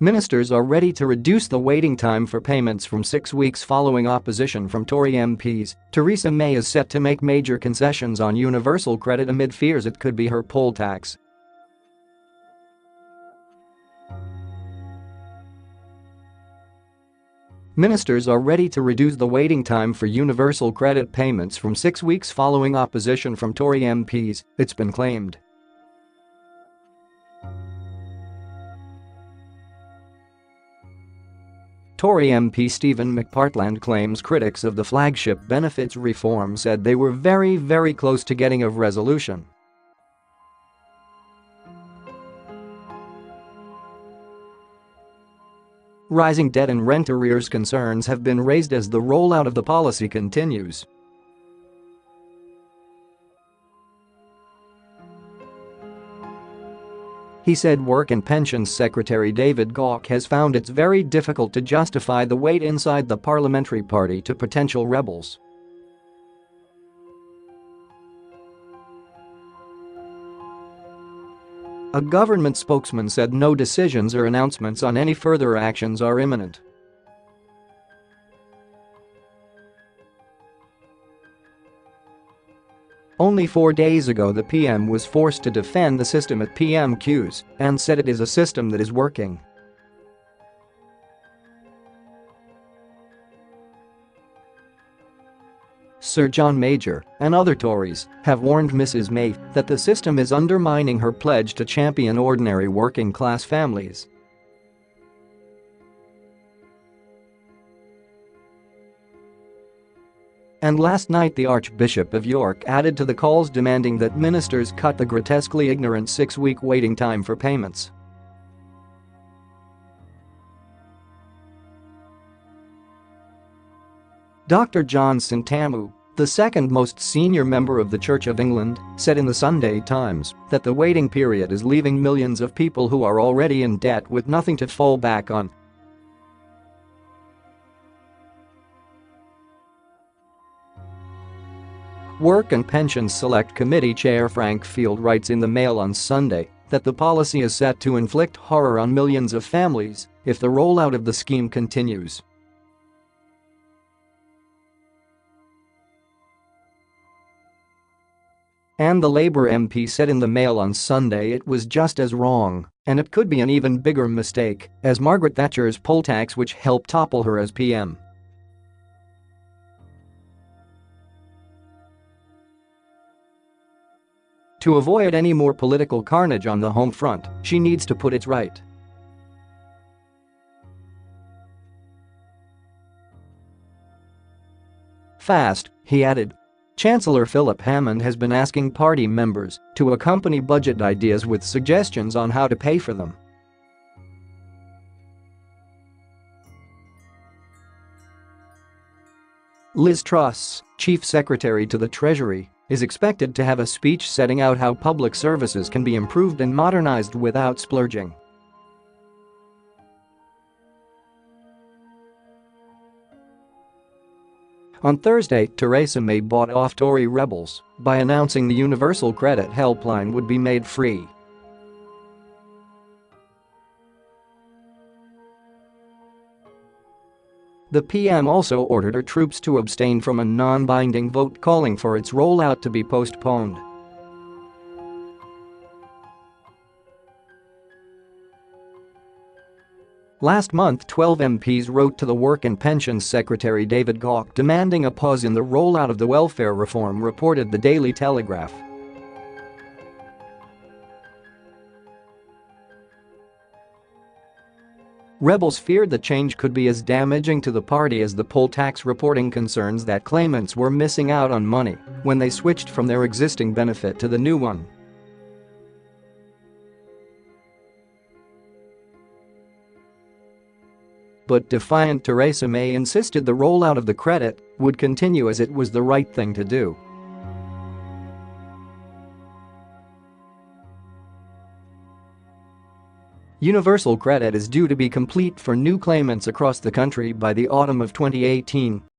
Ministers are ready to reduce the waiting time for payments from 6 weeks following opposition from Tory MPs. Theresa May is set to make major concessions on universal credit amid fears it could be her poll tax. Ministers are ready to reduce the waiting time for universal credit payments from 6 weeks following opposition from Tory MPs, it's been claimed. Tory MP Stephen McPartland claims critics of the flagship benefits reform said they were very close to getting a resolution. Rising debt and rent arrears concerns have been raised as the rollout of the policy continues. He said Work and Pensions Secretary David Gauke has found it's very difficult to justify the wait inside the parliamentary party to potential rebels. A government spokesman said no decisions or announcements on any further actions are imminent. Only 4 days ago the PM was forced to defend the system at PMQs and said it is a system that is working. Sir John Major and other Tories have warned Mrs May that the system is undermining her pledge to champion ordinary working-class families. And last night the Archbishop of York added to the calls demanding that ministers cut the grotesquely ignorant 6-week waiting time for payments. Dr. John Sentamu, the second most senior member of the Church of England, said in the Sunday Times that the waiting period is leaving millions of people who are already in debt with nothing to fall back on. Work and Pensions Select Committee Chair Frank Field writes in the Mail on Sunday that the policy is set to inflict horror on millions of families if the rollout of the scheme continues. And the Labour MP said in the Mail on Sunday it was just as wrong, and it could be an even bigger mistake, as Margaret Thatcher's poll tax which helped topple her as PM. To avoid any more political carnage on the home front, she needs to put it right. Fast, he added. Chancellor Philip Hammond has been asking party members to accompany budget ideas with suggestions on how to pay for them. Liz Truss, Chief Secretary to the Treasury, is expected to have a speech setting out how public services can be improved and modernized without splurging. On Thursday, Theresa May bought off Tory rebels by announcing the Universal Credit Helpline would be made free. The PM also ordered her troops to abstain from a non-binding vote calling for its rollout to be postponed. Last month 12 MPs wrote to the Work and Pensions Secretary David Gauke demanding a pause in the rollout of the welfare reform, reported the Daily Telegraph. Rebels feared the change could be as damaging to the party as the poll tax, reporting concerns that claimants were missing out on money when they switched from their existing benefit to the new one. But defiant Theresa May insisted the rollout of the credit would continue as it was the right thing to do. Universal credit is due to be complete for new claimants across the country by the autumn of 2018.